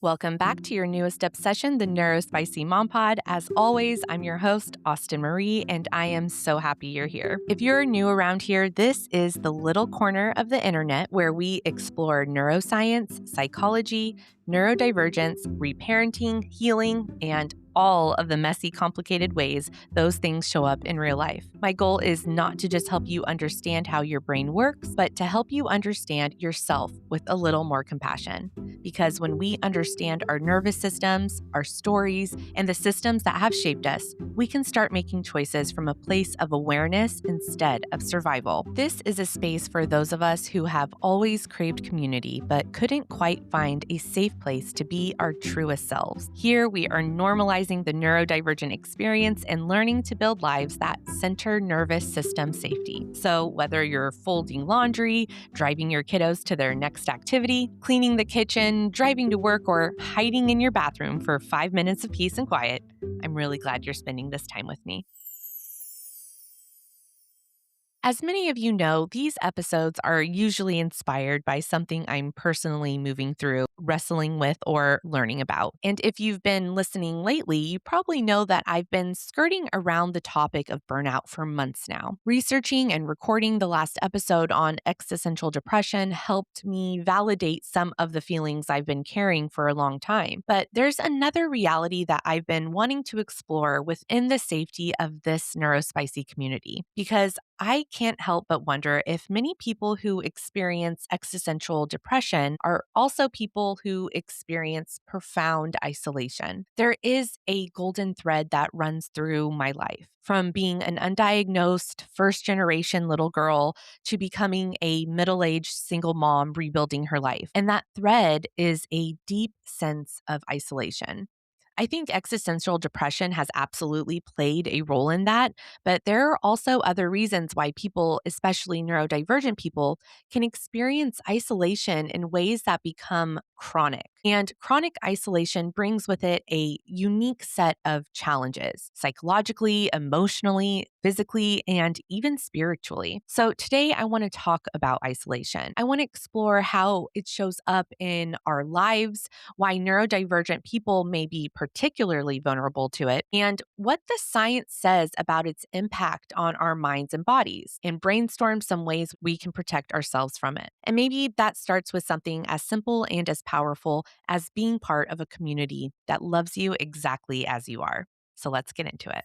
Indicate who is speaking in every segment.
Speaker 1: Welcome back to your newest obsession, the NeuroSpicy Mom Pod. As always, I'm your host, Austin Marie, and I am so happy you're here. If you're new around here, this is the little corner of the internet where we explore neuroscience, psychology, neurodivergence, reparenting, healing, and all of the messy, complicated ways those things show up in real life. My goal is not to just help you understand how your brain works, but to help you understand yourself with a little more compassion. Because when we understand our nervous systems, our stories, and the systems that have shaped us, we can start making choices from a place of awareness instead of survival. This is a space for those of us who have always craved community, but couldn't quite find a safe place to be our truest selves. Here, we are normalizing the neurodivergent experience and learning to build lives that center nervous system safety. So whether you're folding laundry, driving your kiddos to their next activity, cleaning the kitchen, driving to work, or hiding in your bathroom for 5 minutes of peace and quiet, I'm really glad you're spending this time with me. As many of you know, these episodes are usually inspired by something I'm personally moving through, wrestling with, or learning about. And if you've been listening lately, you probably know that I've been skirting around the topic of burnout for months now. Researching and recording the last episode on existential depression helped me validate some of the feelings I've been carrying for a long time. But there's another reality that I've been wanting to explore within the safety of this neurospicy community, because I can't help but wonder if many people who experience existential depression are also people who experience profound isolation. There is a golden thread that runs through my life, from being an undiagnosed first generation little girl to becoming a middle aged single mom rebuilding her life. And that thread is a deep sense of isolation. I think existential depression has absolutely played a role in that, but there are also other reasons why people, especially neurodivergent people, can experience isolation in ways that become chronic. And chronic isolation brings with it a unique set of challenges, psychologically, emotionally, physically, and even spiritually. So today I want to talk about isolation. I want to explore how it shows up in our lives, why neurodivergent people may be particularly vulnerable to it, and what the science says about its impact on our minds and bodies, and brainstorm some ways we can protect ourselves from it. And maybe that starts with something as simple and as powerful as being part of a community that loves you exactly as you are. So let's get into it.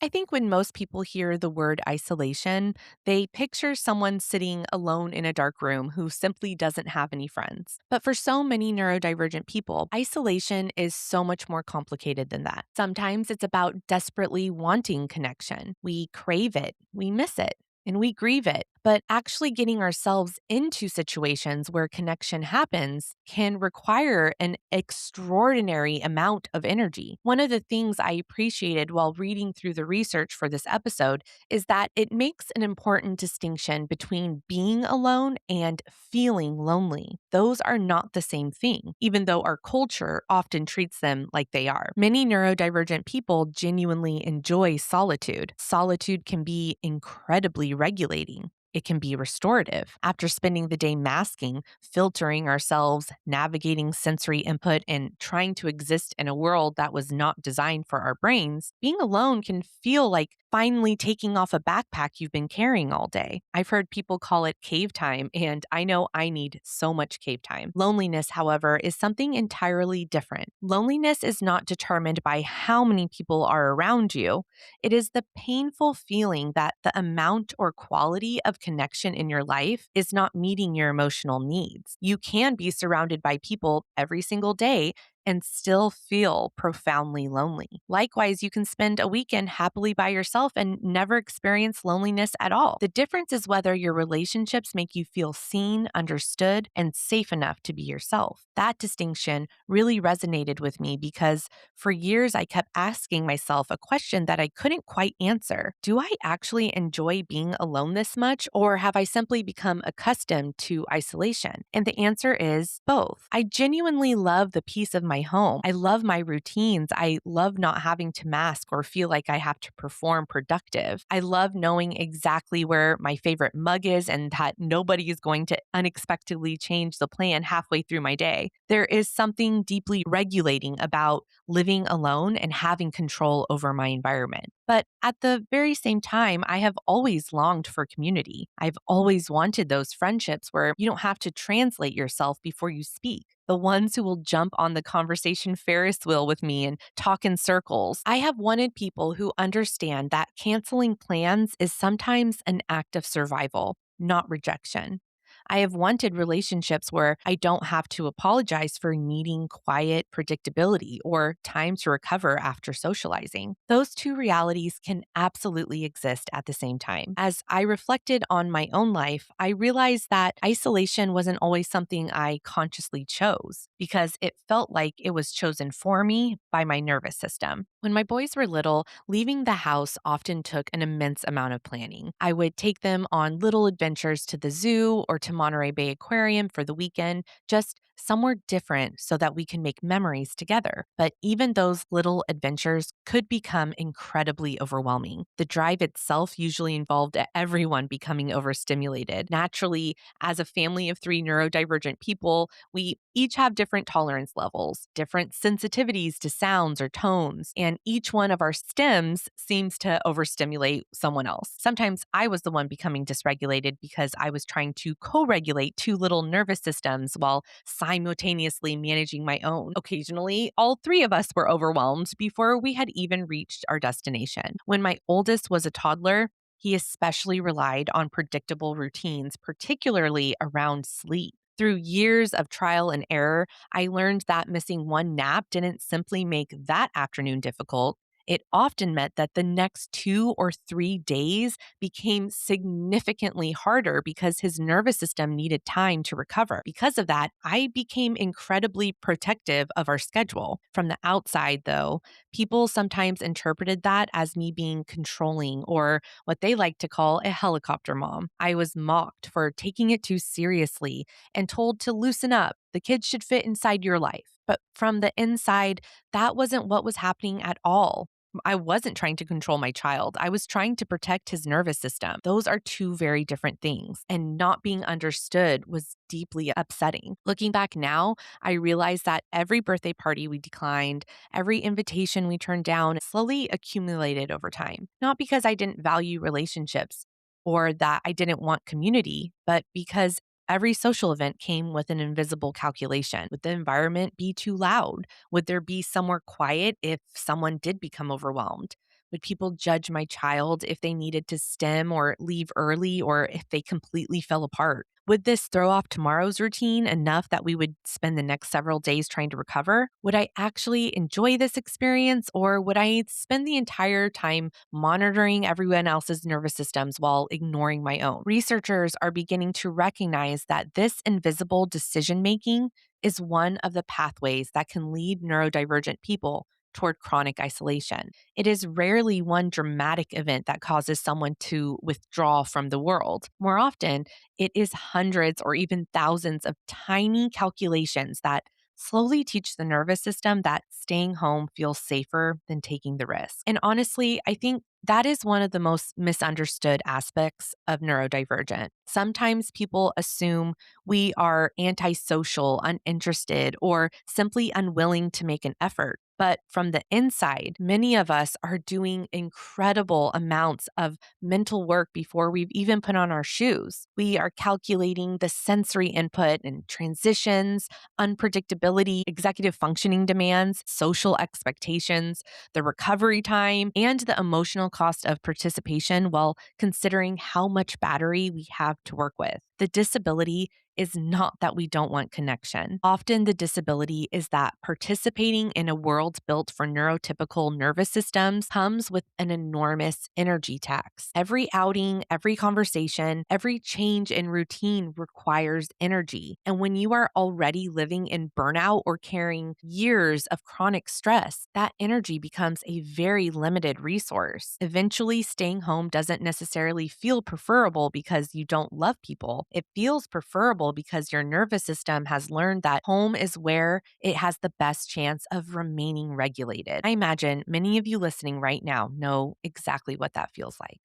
Speaker 1: I think when most people hear the word isolation, they picture someone sitting alone in a dark room who simply doesn't have any friends. But for so many neurodivergent people, isolation is so much more complicated than that. Sometimes it's about desperately wanting connection. We crave it, we miss it, and we grieve it. But actually getting ourselves into situations where connection happens can require an extraordinary amount of energy. One of the things I appreciated while reading through the research for this episode is that it makes an important distinction between being alone and feeling lonely. Those are not the same thing, even though our culture often treats them like they are. Many neurodivergent people genuinely enjoy solitude. Solitude can be incredibly regulating. It can be restorative. After spending the day masking, filtering ourselves, navigating sensory input, and trying to exist in a world that was not designed for our brains, being alone can feel like finally taking off a backpack you've been carrying all day. I've heard people call it cave time, and I know I need so much cave time. Loneliness, however, is something entirely different. Loneliness is not determined by how many people are around you. It is the painful feeling that the amount or quality of connection in your life is not meeting your emotional needs. You can be surrounded by people every single day and still feel profoundly lonely. Likewise, you can spend a weekend happily by yourself and never experience loneliness at all. The difference is whether your relationships make you feel seen, understood, and safe enough to be yourself. That distinction really resonated with me because for years I kept asking myself a question that I couldn't quite answer. Do I actually enjoy being alone this much, or have I simply become accustomed to isolation? And the answer is both. I genuinely love the peace of my home. I love my routines. I love not having to mask or feel like I have to perform productive. I love knowing exactly where my favorite mug is and that nobody is going to unexpectedly change the plan halfway through my day. There is something deeply regulating about living alone and having control over my environment. But at the very same time, I have always longed for community. I've always wanted those friendships where you don't have to translate yourself before you speak. The ones who will jump on the conversation Ferris wheel with me and talk in circles. I have wanted people who understand that canceling plans is sometimes an act of survival, not rejection. I have wanted relationships where I don't have to apologize for needing quiet predictability or time to recover after socializing. Those two realities can absolutely exist at the same time. As I reflected on my own life, I realized that isolation wasn't always something I consciously chose because it felt like it was chosen for me by my nervous system. When my boys were little, leaving the house often took an immense amount of planning. I would take them on little adventures to the zoo or to Monterey Bay Aquarium for the weekend, just somewhere different so that we can make memories together. But even those little adventures could become incredibly overwhelming. The drive itself usually involved everyone becoming overstimulated. Naturally, as a family of three neurodivergent people, we each have different tolerance levels, different sensitivities to sounds or tones, and each one of our stems seems to overstimulate someone else. Sometimes I was the one becoming dysregulated because I was trying to co regulate two little nervous systems while simultaneously managing my own. Occasionally, all three of us were overwhelmed before we had even reached our destination. When my oldest was a toddler, he especially relied on predictable routines, particularly around sleep. Through years of trial and error, I learned that missing one nap didn't simply make that afternoon difficult. It often meant that the next 2 or 3 days became significantly harder because his nervous system needed time to recover. Because of that, I became incredibly protective of our schedule. From the outside, though, people sometimes interpreted that as me being controlling or what they like to call a helicopter mom. I was mocked for taking it too seriously and told to loosen up. The kids should fit inside your life. But from the inside, that wasn't what was happening at all. I wasn't trying to control my child. I was trying to protect his nervous system. Those are two very different things. And not being understood was deeply upsetting. Looking back now, I realize that every birthday party we declined, every invitation we turned down slowly accumulated over time. Not because I didn't value relationships or that I didn't want community, but because every social event came with an invisible calculation. Would the environment be too loud? Would there be somewhere quiet if someone did become overwhelmed? Would people judge my child if they needed to stem or leave early or if they completely fell apart? Would this throw off tomorrow's routine enough that we would spend the next several days trying to recover? Would I actually enjoy this experience or would I spend the entire time monitoring everyone else's nervous systems while ignoring my own? Researchers are beginning to recognize that this invisible decision making is one of the pathways that can lead neurodivergent people toward chronic isolation. It is rarely one dramatic event that causes someone to withdraw from the world. More often, it is hundreds or even thousands of tiny calculations that slowly teach the nervous system that staying home feels safer than taking the risk. And honestly, I think that is one of the most misunderstood aspects of neurodivergent. Sometimes people assume we are antisocial, uninterested, or simply unwilling to make an effort. But from the inside, many of us are doing incredible amounts of mental work before we've even put on our shoes. We are calculating the sensory input and transitions, unpredictability, executive functioning demands, social expectations, the recovery time, and the emotional cost of participation while considering how much battery we have to work with. The disability is not that we don't want connection. Often the disability is that participating in a world built for neurotypical nervous systems comes with an enormous energy tax. Every outing, every conversation, every change in routine requires energy. And when you are already living in burnout or carrying years of chronic stress, that energy becomes a very limited resource. Eventually, staying home doesn't necessarily feel preferable because you don't love people. It feels preferable because your nervous system has learned that home is where it has the best chance of remaining regulated. I imagine many of you listening right now know exactly what that feels like.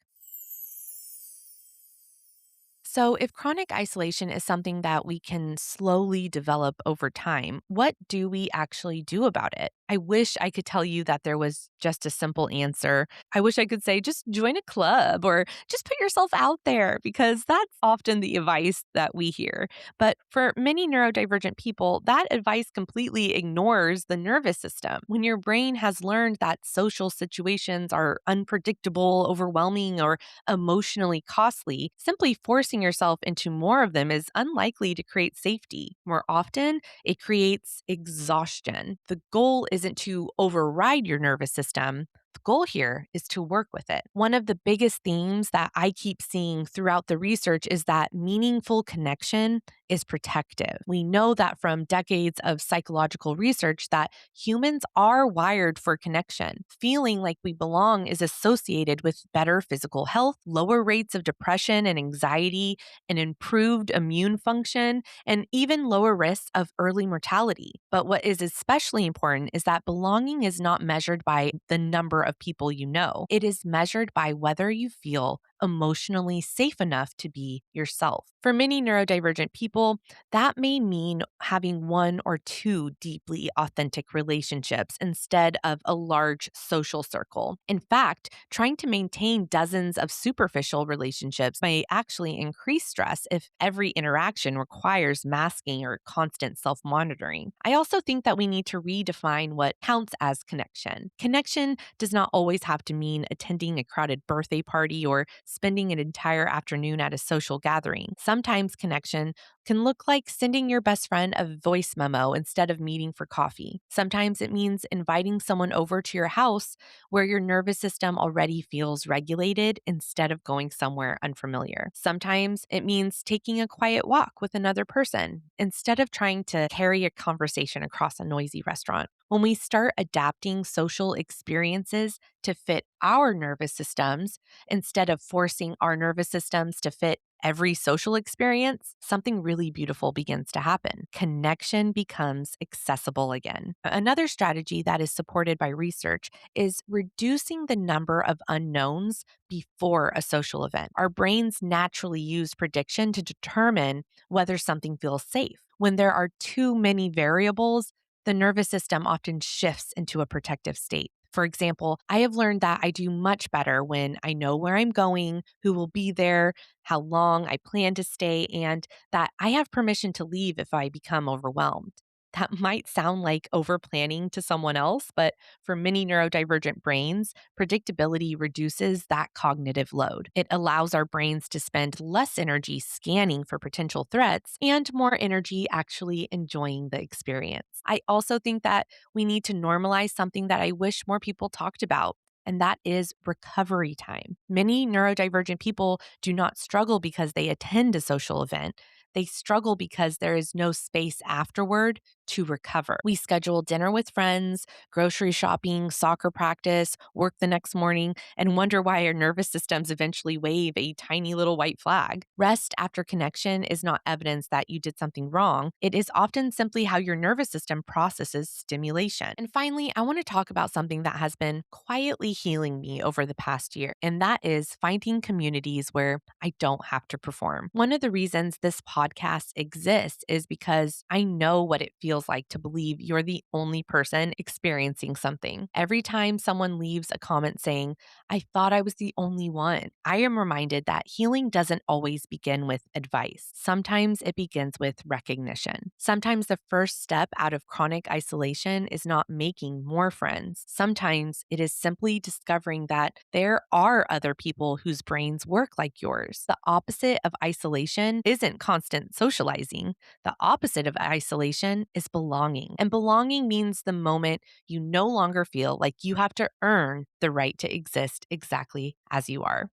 Speaker 1: So, if chronic isolation is something that we can slowly develop over time, what do we actually do about it? I wish I could tell you that there was just a simple answer. I wish I could say just join a club or just put yourself out there because that's often the advice that we hear. But for many neurodivergent people, that advice completely ignores the nervous system. When your brain has learned that social situations are unpredictable, overwhelming, or emotionally costly, simply forcing yourself into more of them is unlikely to create safety. More often, it creates exhaustion. The goal isn't to override your nervous system. The goal here is to work with it. One of the biggest themes that I keep seeing throughout the research is that meaningful connection is protective. We know that from decades of psychological research that humans are wired for connection. Feeling like we belong is associated with better physical health, lower rates of depression and anxiety, an improved immune function, and even lower risks of early mortality. But what is especially important is that belonging is not measured by the number of people you know. It is measured by whether you feel emotionally safe enough to be yourself. For many neurodivergent people, that may mean having one or two deeply authentic relationships instead of a large social circle. In fact, trying to maintain dozens of superficial relationships may actually increase stress if every interaction requires masking or constant self monitoring. I also think that we need to redefine what counts as connection. Connection does not always have to mean attending a crowded birthday party or spending an entire afternoon at a social gathering. Sometimes connection can look like sending your best friend a voice memo instead of meeting for coffee. Sometimes it means inviting someone over to your house where your nervous system already feels regulated instead of going somewhere unfamiliar. Sometimes it means taking a quiet walk with another person instead of trying to carry a conversation across a noisy restaurant. When we start adapting social experiences to fit our nervous systems instead of forcing our nervous systems to fit every social experience, something really beautiful begins to happen. Connection becomes accessible again. Another strategy that is supported by research is reducing the number of unknowns before a social event. Our brains naturally use prediction to determine whether something feels safe. When there are too many variables, the nervous system often shifts into a protective state. For example, I have learned that I do much better when I know where I'm going, who will be there, how long I plan to stay, and that I have permission to leave if I become overwhelmed. That might sound like over planning to someone else, but for many neurodivergent brains, predictability reduces that cognitive load. It allows our brains to spend less energy scanning for potential threats and more energy actually enjoying the experience. I also think that we need to normalize something that I wish more people talked about. And that is recovery time. Many neurodivergent people do not struggle because they attend a social event. They struggle because there is no space afterward to recover. We schedule dinner with friends, grocery shopping, soccer practice, work the next morning, and wonder why our nervous systems eventually wave a tiny little white flag. Rest after connection is not evidence that you did something wrong. It is often simply how your nervous system processes stimulation. And finally, I want to talk about something that has been quietly healing me over the past year, and that is finding communities where I don't have to perform. One of the reasons this podcast exists is because I know what it feels like to believe you're the only person experiencing something. Every time someone leaves a comment saying, I thought I was the only one, I am reminded that healing doesn't always begin with advice. Sometimes it begins with recognition. Sometimes the first step out of chronic isolation is not making more friends. Sometimes it is simply discovering that there are other people whose brains work like yours. The opposite of isolation isn't constant socializing. The opposite of isolation is belonging. And belonging means the moment you no longer feel like you have to earn the right to exist exactly as you are.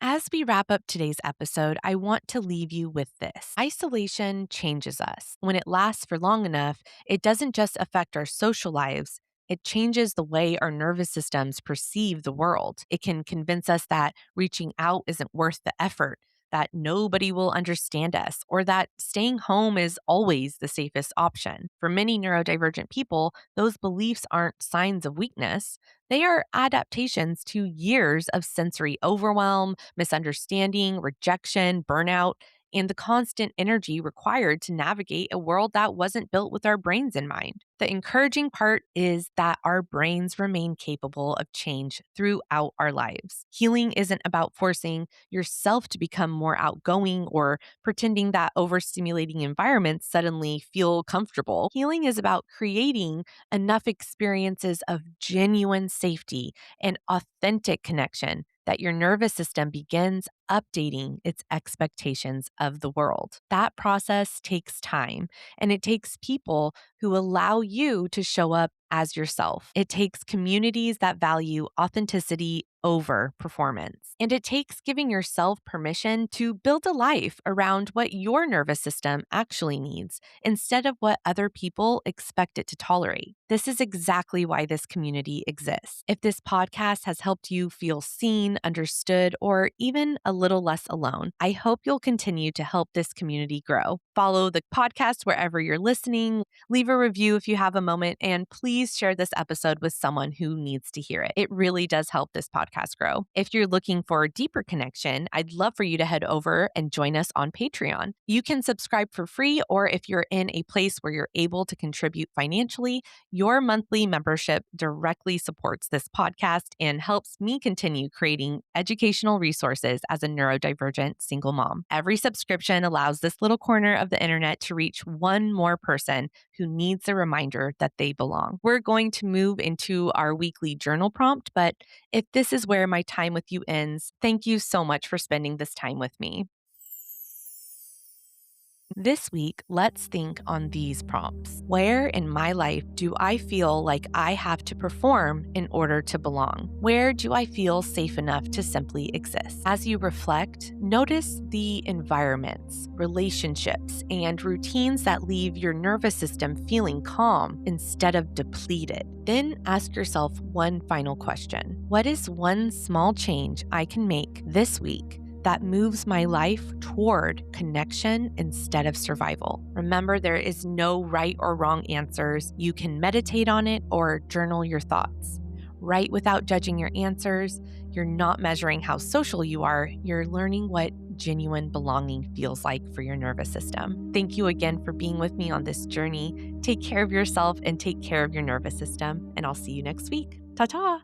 Speaker 1: As we wrap up today's episode, I want to leave you with this. Isolation changes us. When it lasts for long enough, it doesn't just affect our social lives, It changes the way our nervous systems perceive the world. It can convince us that reaching out isn't worth the effort, that nobody will understand us, or that staying home is always the safest option. For many neurodivergent people, those beliefs aren't signs of weakness. They are adaptations to years of sensory overwhelm, misunderstanding, rejection, burnout, and the constant energy required to navigate a world that wasn't built with our brains in mind. The encouraging part is that our brains remain capable of change throughout our lives. Healing isn't about forcing yourself to become more outgoing or pretending that overstimulating environments suddenly feel comfortable. Healing is about creating enough experiences of genuine safety and authentic connection that your nervous system begins updating its expectations of the world. That process takes time, and it takes people who allow you to show up as yourself. It takes communities that value authenticity over performance. And it takes giving yourself permission to build a life around what your nervous system actually needs instead of what other people expect it to tolerate. This is exactly why this community exists. If this podcast has helped you feel seen, understood, or even a little less alone, I hope you'll continue to help this community grow. Follow the podcast wherever you're listening, leave a review if you have a moment, and please share this episode with someone who needs to hear it. It really does help this podcast grow. If you're looking for a deeper connection, I'd love for you to head over and join us on Patreon. You can subscribe for free, or if you're in a place where you're able to contribute financially, your monthly membership directly supports this podcast and helps me continue creating educational resources as a neurodivergent single mom. Every subscription allows this little corner of the internet to reach one more person who needs a reminder that they belong. We're going to move into our weekly journal prompt, but if this is where my time with you ends, thank you so much for spending this time with me. This week, let's think on these prompts. Where in my life do I feel like I have to perform in order to belong? Where do I feel safe enough to simply exist? As you reflect, notice the environments, relationships, and routines that leave your nervous system feeling calm instead of depleted. Then ask yourself one final question. What is one small change I can make this week that moves my life toward connection instead of survival? Remember, there is no right or wrong answers. You can meditate on it or journal your thoughts. Write without judging your answers. You're not measuring how social you are. You're learning what genuine belonging feels like for your nervous system. Thank you again for being with me on this journey. Take care of yourself and take care of your nervous system, and I'll see you next week. Ta-ta!